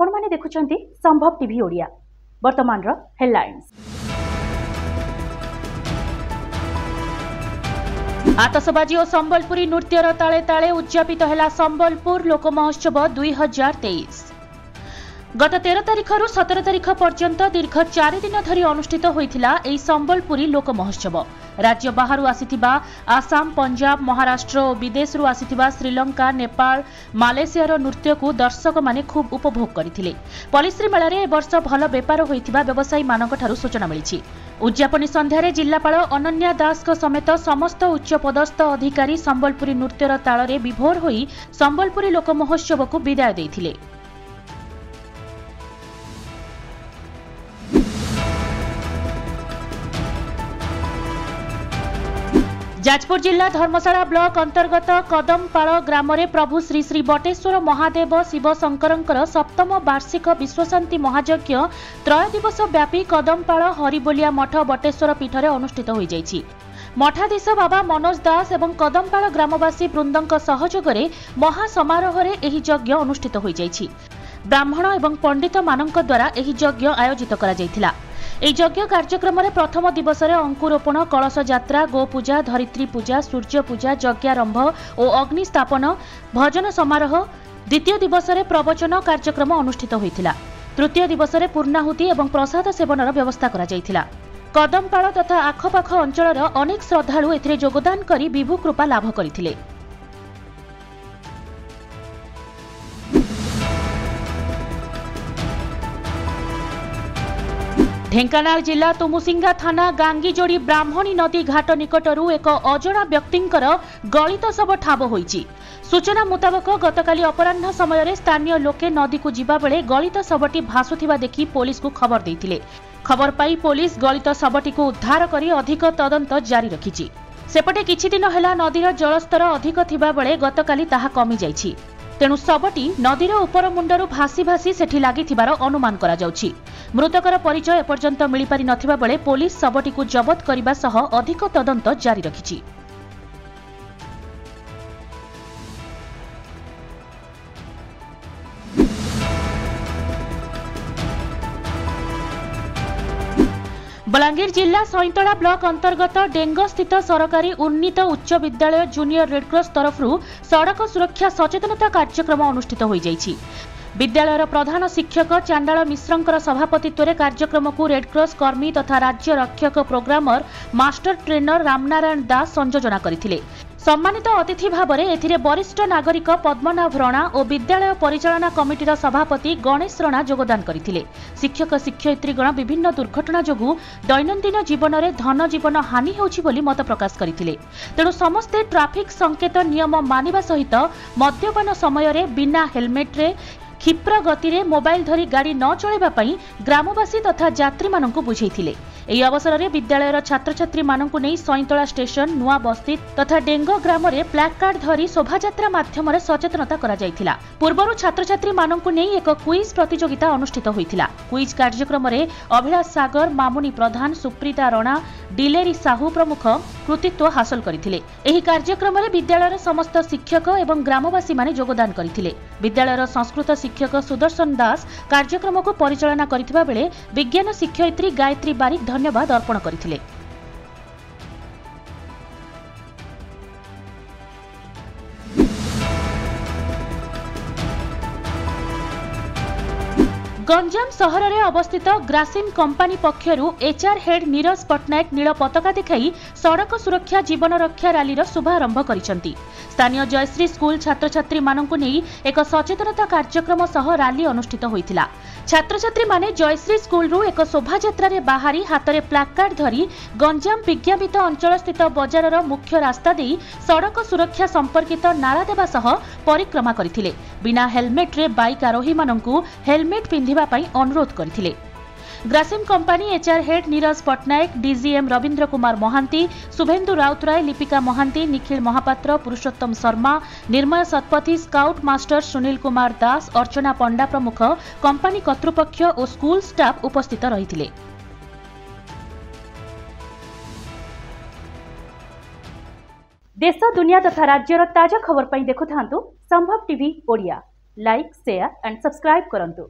आपण माने देखुचंती संभव टीवी ओडिया। वर्तमान रो हेडलाइंस। आतसबाजी और संबलपुरी नृत्यर ताले ताले उद्यापित है संबलपुर लोक महोत्सव 2023। गत 13 तारिख रु 17 तारिख पर्यंत दीर्घ 4 दिन धरी अनुष्ठित होइथिला एई संबलपुरी लोक महोत्सव। राज्य बाहरु आसीथिबा आसाम, पंजाब, महाराष्ट्र और विदेश रु आसीथिबा श्रीलंका, नेपाल, मालेशिया नृत्य को दर्शक माने खूब उपभोग करथिले। पलिश्री मेला रे ए वर्ष भल बेपार होइथिबा व्यवसायी मानक ठारु सूचना मिलिछि। उद्यापनी संध्यारे जिल्लापाल अनन्या दास समेत समस्त उच्च पदस्थ अधिकारी संबलपुरी नृत्यर ताଳରେ विभोर होई संबलपुरी लोक महोत्सव को विदाय देथिले। जाजपुर जिला धर्मशाला ब्लॉक अंतर्गत कदमपाल ग्राम रे प्रभु श्री श्री बटेश्वर महादेव शिव शंकरंकर सप्तम वार्षिक विश्वशांति महायज्ञ त्रय दिवस व्यापी कदमपाल हरिबोलिया मठ बटेश्वर पीठ रे अनुष्ठित होई जायछि। मठाधीश बाबा मनोज दास एवं कदमपाल ग्रामवासी वृंदक सहयोग रे महासमारोह रे एही यज्ञ अनुष्ठित होई जायछि। ब्राह्मण एवं पंडित मानक द्वारा एही यज्ञ आयोजित करा जायथिला। এই যজ্ঞ কার্যক্রম প্রথম দিবসরে অঙ্কুরোপণ, কলস যাত্রা, গোপূজা, ধরিত্রী পূজা, সূর্য পূজা, যজ্ঞারম্ভ ও অগ্নি স্থাপন, ভজন সমারোহ। দ্বিতীয় দিবসরে প্রবচন কার্যক্রম অনুষ্ঠিত হয়েছিল। তৃতীয় দিবসরে পূর্ণাহুতি এবং প্রসাদ সেবনর ব্যবস্থা করা যাইতিলা। কদমপাল তথা আখপাখ অঞ্চলর অনেক শ্রদ্ধালু এথিরে যোগদান করি বিভু কৃপা লাভ করিथिले। ढेंकानाल जिला तुमुसिंगा थाना गांगीजोड़ी ब्राह्मणी नदी घाट निकटरू एक अजणा व्यक्तिंकर गलित शव ठाब होईची। सूचना मुताबक गतकाली अपराह्न समय स्थानीय लोके नदी को जिबा बेले गलित शवटी भासुथिबा देखि पुलिस को खबर देइथिले। खबर पाई पुलिस गलित शवटी को उद्धार करी अधिक तदंत जारी रखिछि। सेपटे किछि दिन हेला नदीर जलस्तर अधिक थिबा बेले गतकाली ताहा कमी जाइछि। तेणु शवटी नदीर उपर मुंडरू भासी भासी सेठी लागिथिबार अनुमान करा जाउछि। मृतकर परिचय एपर्यंत मिली पारि नथिबा बेले पुलिस शवटी को जबत करिबा सह अधिक तदंत जारी रखिछि। बलांगीर जिला सईतला ब्लॉक अंतर्गत डेंग स्थित सरकारी उन्नीत उच्च विद्यालय जूनियर रेडक्रॉस तरफ सड़क सुरक्षा सचेतनता कार्यक्रम अनुष्ठित हो जाइछि। विद्यालयर प्रधान शिक्षक चांडाल मिश्रंकर सभापतित्व कार्यक्रम को रेडक्रॉस कर्मी तथा राज्य रक्षक प्रोग्रामर मास्टर ट्रेनर रामनारायण दास संयोजना करथिले। सम्मानित अतिथि भाव में एथिरे वरिष्ठ नागरिक पद्मनाभ रणा और विद्यालय परिचालना कमिटीर सभापति गणेश रणा योगदान करथिले। शिक्षक शिक्षयित्रीगण विभिन्न दुर्घटना जोगु दैनंदिन जीवन में धन जीवन हानि होछि बोली मत प्रकाश करथिले। तेणु समस्ते ट्राफिक संकेत नियम मानिबा सहित मद्यपान समय रे बिना हेलमेट रे क्षिप्र गति रे मोबाइल धरी गाड़ी न चलाइबा पई ग्रामवासी तथा यात्री मानकु बुझाइथिले। एही अवसर में विद्यालयर छात्र छात्री मानकु नै सईतला स्टेशन, नुआ बस्ती तथा डेंग ग्राम रे प्लाक कार्ड धरी शोभायात्रा माध्यम सचेतनता करा जायथिला। पूर्वरु छात्र छात्री मानकु नै एक क्विज प्रतियोगिता अनुष्ठित होइथिला। क्विज कार्यक्रम में अभिलाष सागर, मामुनी प्रधान, सुप्रीता रणा, डिलेरी साहू प्रमुख कृतित्व हासिल करथिले। एही कार्यक्रम में विद्यालयर समस्त शिक्षक एवं ग्रामवासी माने योगदान करथिले। विद्यालयर संस्कृत शिक्षक सुदर्शन दास कार्यक्रम को परिचालना करथिबा बेले विज्ञान शिक्षयित्री गायत्री बारिक धन्यवाद अर्पण करथिले। गंजाम सहर में अवस्थित ग्रासिम कंपानी पक्षरु एचआर हेड नीरज पट्टनायक नील पताका देखाई सड़क सुरक्षा जीवन रक्षा रैलीर शुभारंभ करिसेंती। स्थानीय जयश्री स्कूल छात्र छात्री मानकु नेई एक सचेतनता कार्यक्रम सह रैली अनुष्ठित होइथिला। छात्र छात्री माने जयश्री स्कूल रु एक शोभायात्रा रे बाहरी हातरे प्लाकार्ड धरी गंजाम विज्ञापित अंचल स्थित बजारर मुख्य रास्ता देई सड़क सुरक्षा संपर्कित नारा देवा सह परिक्रमा करथिले। बिना हेलमेट रे बाइक आरोही मानकु हेलमेट पिंधिबा पई अनुरोध करथिले। Grasim company HR head Neeraj Pattnaik, DGM Rabindra Kumar Mohanty, Subhendu Routray, Lipika Mohanty, Nikhil Mohapatra, Purushottam Sharma, Nirmay Satpathy, scout master Sunil Kumar Das, Archana Panda प्रमुख कंपानी कर्तृपक्ष और स्कूल स्टाफ उपस्थित रहिथिले। देश दुनिया तथा राज्यर ताजा खबर पाई देखुथांतु संभव TV Odia. Like share and subscribe करंतु।